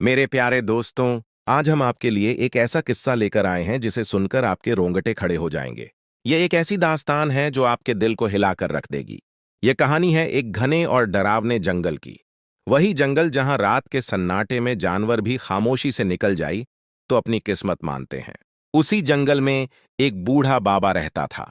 मेरे प्यारे दोस्तों, आज हम आपके लिए एक ऐसा किस्सा लेकर आए हैं जिसे सुनकर आपके रोंगटे खड़े हो जाएंगे। ये एक ऐसी दास्तान है जो आपके दिल को हिलाकर रख देगी। ये कहानी है एक घने और डरावने जंगल की। वही जंगल जहां रात के सन्नाटे में जानवर भी खामोशी से निकल जाई तो अपनी किस्मत मानते हैं। उसी जंगल में एक बूढ़ा बाबा रहता था।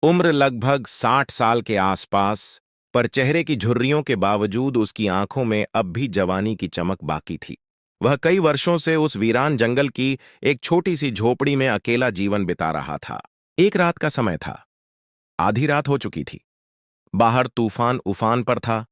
उम्र लगभग 60 साल के आसपास, पर चेहरे की झुर्रियों के बावजूद उसकी आंखों में अब भी जवानी की चमक बाकी थी। वह कई वर्षों से उस वीरान जंगल की एक छोटी सी झोपड़ी में अकेला जीवन बिता रहा था। एक रात का समय था। आधी रात हो चुकी थी। बाहर तूफान उफान पर था।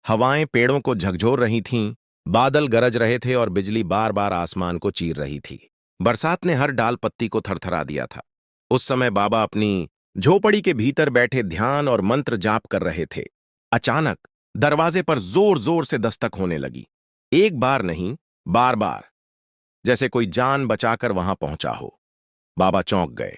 हवाएं पेड़ों को झकझोर रही थीं। बादल गरज रहे थे और बिजली बार बार आसमान को चीर रही थी। बरसात ने हर डाल पत्ती को थरथरा दिया था। उस समय बाबा अपनी झोपड़ी के भीतर बैठे ध्यान और मंत्र जाप कर रहे थे। अचानक दरवाजे पर जोर जोर से दस्तक होने लगी। एक बार नहीं, बार बार, जैसे कोई जान बचाकर वहां पहुंचा हो। बाबा चौंक गए।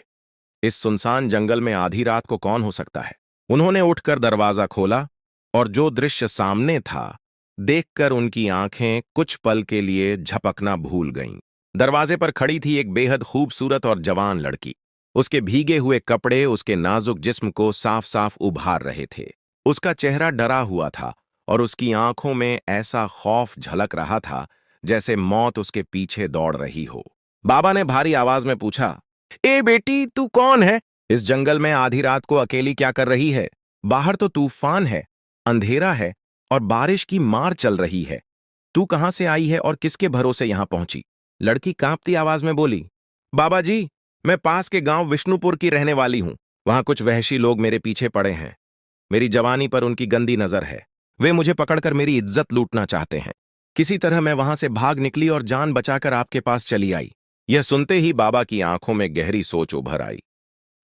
इस सुनसान जंगल में आधी रात को कौन हो सकता है? उन्होंने उठकर दरवाजा खोला और जो दृश्य सामने था, देखकर उनकी आंखें कुछ पल के लिए झपकना भूल गईं। दरवाजे पर खड़ी थी एक बेहद खूबसूरत और जवान लड़की। उसके भीगे हुए कपड़े उसके नाजुक जिस्म को साफ साफ उभार रहे थे। उसका चेहरा डरा हुआ था और उसकी आंखों में ऐसा खौफ झलक रहा था जैसे मौत उसके पीछे दौड़ रही हो। बाबा ने भारी आवाज में पूछा, ए बेटी, तू कौन है? इस जंगल में आधी रात को अकेली क्या कर रही है? बाहर तो तूफान है, अंधेरा है और बारिश की मार चल रही है। तू कहां से आई है और किसके भरोसे यहां पहुंची? लड़की कांपती आवाज में बोली, बाबा जी, मैं पास के गांव विष्णुपुर की रहने वाली हूं। वहां कुछ वहशी लोग मेरे पीछे पड़े हैं। मेरी जवानी पर उनकी गंदी नजर है। वे मुझे पकड़कर मेरी इज्जत लूटना चाहते हैं। किसी तरह मैं वहां से भाग निकली और जान बचाकर आपके पास चली आई। यह सुनते ही बाबा की आंखों में गहरी सोच उभर आई।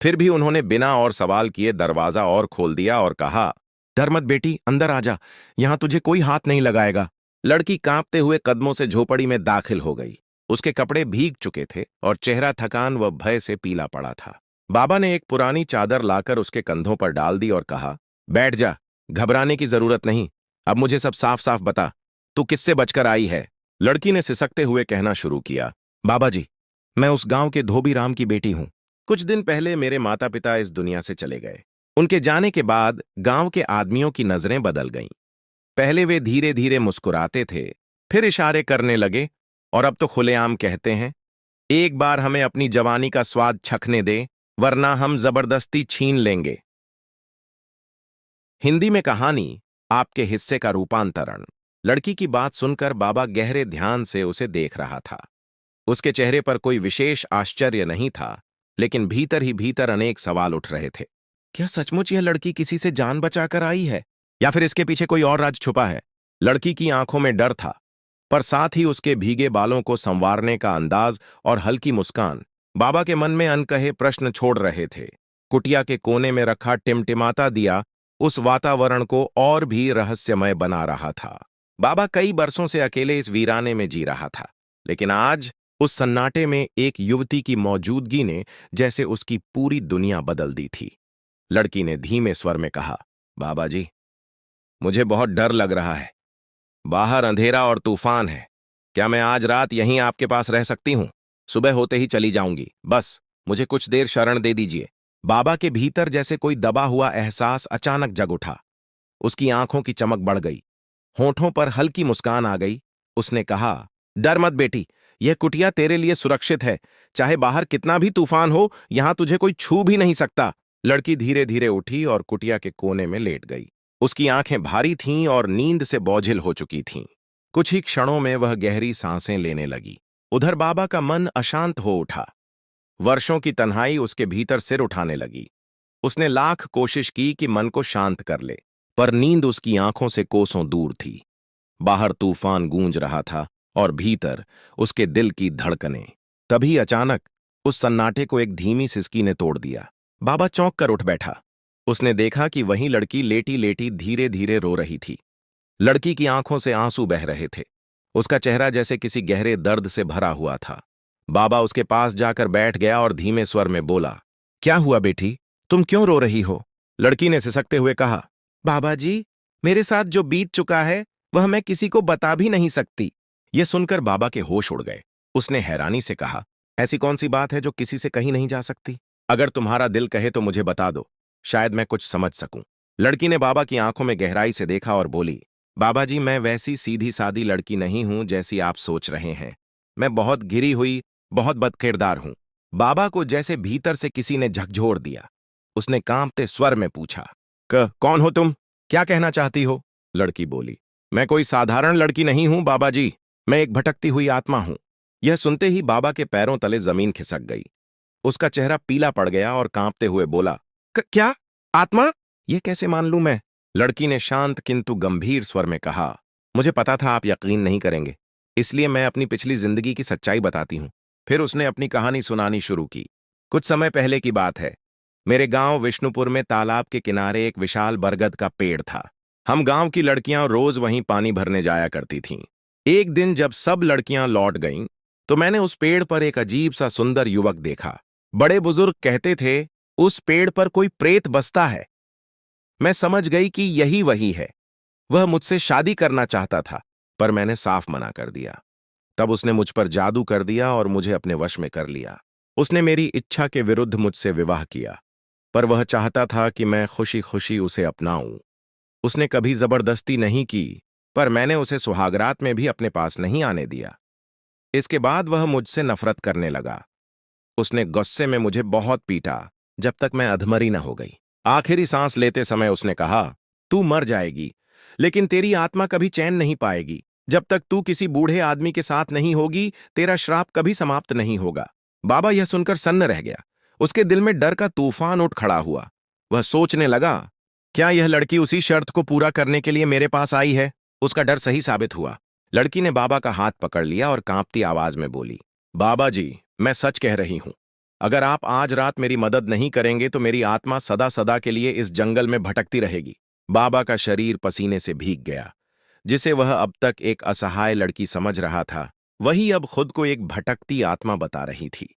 फिर भी उन्होंने बिना और सवाल किए दरवाजा और खोल दिया और कहा, डर मत बेटी, अंदर आ जा। यहां तुझे कोई हाथ नहीं लगाएगा। लड़की कांपते हुए कदमों से झोपड़ी में दाखिल हो गई। उसके कपड़े भीग चुके थे और चेहरा थकान व भय से पीला पड़ा था। बाबा ने एक पुरानी चादर लाकर उसके कंधों पर डाल दी और कहा, बैठ जा, घबराने की जरूरत नहीं। अब मुझे सब साफ साफ बता, तू किससे बचकर आई है? लड़की ने सिसकते हुए कहना शुरू किया, बाबा जी, मैं उस गांव के धोबी राम की बेटी हूं। कुछ दिन पहले मेरे माता पिता इस दुनिया से चले गए। उनके जाने के बाद गांव के आदमियों की नजरें बदल गईं। पहले वे धीरे धीरे मुस्कुराते थे, फिर इशारे करने लगे और अब तो खुलेआम कहते हैं, एक बार हमें अपनी जवानी का स्वाद चखने दे, वरना हम जबरदस्ती छीन लेंगे। हिंदी में कहानी, आपके हिस्से का रूपांतरण। लड़की की बात सुनकर बाबा गहरे ध्यान से उसे देख रहा था। उसके चेहरे पर कोई विशेष आश्चर्य नहीं था, लेकिन भीतर ही भीतर अनेक सवाल उठ रहे थे। क्या सचमुच यह लड़की किसी से जान बचाकर आई है, या फिर इसके पीछे कोई और राज छुपा है? लड़की की आंखों में डर था, पर साथ ही उसके भीगे बालों को संवारने का अंदाज और हल्की मुस्कान बाबा के मन में अनकहे प्रश्न छोड़ रहे थे। कुटिया के कोने में रखा टिमटिमाता दिया उस वातावरण को और भी रहस्यमय बना रहा था। बाबा कई बरसों से अकेले इस वीराने में जी रहा था, लेकिन आज उस सन्नाटे में एक युवती की मौजूदगी ने जैसे उसकी पूरी दुनिया बदल दी थी। लड़की ने धीमे स्वर में कहा, बाबा जी, मुझे बहुत डर लग रहा है। बाहर अंधेरा और तूफान है। क्या मैं आज रात यहीं आपके पास रह सकती हूं? सुबह होते ही चली जाऊंगी। बस मुझे कुछ देर शरण दे दीजिए। बाबा के भीतर जैसे कोई दबा हुआ एहसास अचानक जग उठा। उसकी आंखों की चमक बढ़ गई, होठों पर हल्की मुस्कान आ गई। उसने कहा, डर मत बेटी, यह कुटिया तेरे लिए सुरक्षित है। चाहे बाहर कितना भी तूफान हो, यहां तुझे कोई छू भी नहीं सकता। लड़की धीरे धीरे उठी और कुटिया के कोने में लेट गई। उसकी आंखें भारी थीं और नींद से बोझिल हो चुकी थीं। कुछ ही क्षणों में वह गहरी सांसें लेने लगी। उधर बाबा का मन अशांत हो उठा। वर्षों की तन्हाई उसके भीतर सिर उठाने लगी। उसने लाख कोशिश की कि मन को शांत कर ले, पर नींद उसकी आंखों से कोसों दूर थी। बाहर तूफान गूंज रहा था और भीतर उसके दिल की धड़कनें। तभी अचानक उस सन्नाटे को एक धीमी सिसकी ने तोड़ दिया। बाबा चौंक कर उठ बैठा। उसने देखा कि वहीं लड़की लेटी लेटी धीरे धीरे रो रही थी। लड़की की आंखों से आंसू बह रहे थे। उसका चेहरा जैसे किसी गहरे दर्द से भरा हुआ था। बाबा उसके पास जाकर बैठ गया और धीमे स्वर में बोला, क्या हुआ बेटी, तुम क्यों रो रही हो? लड़की ने सिसकते हुए कहा, बाबा जी, मेरे साथ जो बीत चुका है वह मैं किसी को बता भी नहीं सकती। यह सुनकर बाबा के होश उड़ गए। उसने हैरानी से कहा, ऐसी कौन सी बात है जो किसी से कही नहीं जा सकती? अगर तुम्हारा दिल कहे तो मुझे बता दो, शायद मैं कुछ समझ सकूं। लड़की ने बाबा की आंखों में गहराई से देखा और बोली, बाबा जी, मैं वैसी सीधी सादी लड़की नहीं हूं जैसी आप सोच रहे हैं। मैं बहुत घिरी हुई, बहुत बदकिरदार हूं। बाबा को जैसे भीतर से किसी ने झकझोर दिया। उसने कांपते स्वर में पूछा, कौन हो तुम? क्या कहना चाहती हो? लड़की बोली, मैं कोई साधारण लड़की नहीं हूं बाबा जी, मैं एक भटकती हुई आत्मा हूं। यह सुनते ही बाबा के पैरों तले जमीन खिसक गई। उसका चेहरा पीला पड़ गया और कांपते हुए बोला, क्या? आत्मा? यह कैसे मान लूं मैं? लड़की ने शांत किंतु गंभीर स्वर में कहा, मुझे पता था आप यकीन नहीं करेंगे, इसलिए मैं अपनी पिछली जिंदगी की सच्चाई बताती हूं। फिर उसने अपनी कहानी सुनानी शुरू की। कुछ समय पहले की बात है। मेरे गांव विष्णुपुर में तालाब के किनारे एक विशाल बरगद का पेड़ था। हम गांव की लड़कियां रोज वहीं पानी भरने जाया करती थीं। एक दिन जब सब लड़कियां लौट गईं, तो मैंने उस पेड़ पर एक अजीब सा सुंदर युवक देखा। बड़े बुजुर्ग कहते थे, उस पेड़ पर कोई प्रेत बसता है। मैं समझ गई कि यही वही है। वह मुझसे शादी करना चाहता था, पर मैंने साफ मना कर दिया। तब उसने मुझ पर जादू कर दिया और मुझे अपने वश में कर लिया। उसने मेरी इच्छा के विरुद्ध मुझसे विवाह किया, पर वह चाहता था कि मैं खुशी खुशी उसे अपनाऊं। उसने कभी जबरदस्ती नहीं की, पर मैंने उसे सुहागरात में भी अपने पास नहीं आने दिया। इसके बाद वह मुझसे नफरत करने लगा। उसने गुस्से में मुझे बहुत पीटा, जब तक मैं अधमरी न हो गई। आखिरी सांस लेते समय उसने कहा, तू मर जाएगी, लेकिन तेरी आत्मा कभी चैन नहीं पाएगी। जब तक तू किसी बूढ़े आदमी के साथ नहीं होगी, तेरा श्राप कभी समाप्त नहीं होगा। बाबा यह सुनकर सन्न रह गया। उसके दिल में डर का तूफान उठ खड़ा हुआ। वह सोचने लगा, क्या यह लड़की उसी शर्त को पूरा करने के लिए मेरे पास आई है? उसका डर सही साबित हुआ। लड़की ने बाबा का हाथ पकड़ लिया और कांपती आवाज में बोली, बाबा जी, मैं सच कह रही हूं। अगर आप आज रात मेरी मदद नहीं करेंगे तो मेरी आत्मा सदा सदा के लिए इस जंगल में भटकती रहेगी। बाबा का शरीर पसीने से भीग गया। जिसे वह अब तक एक असहाय लड़की समझ रहा था, वही अब खुद को एक भटकती आत्मा बता रही थी।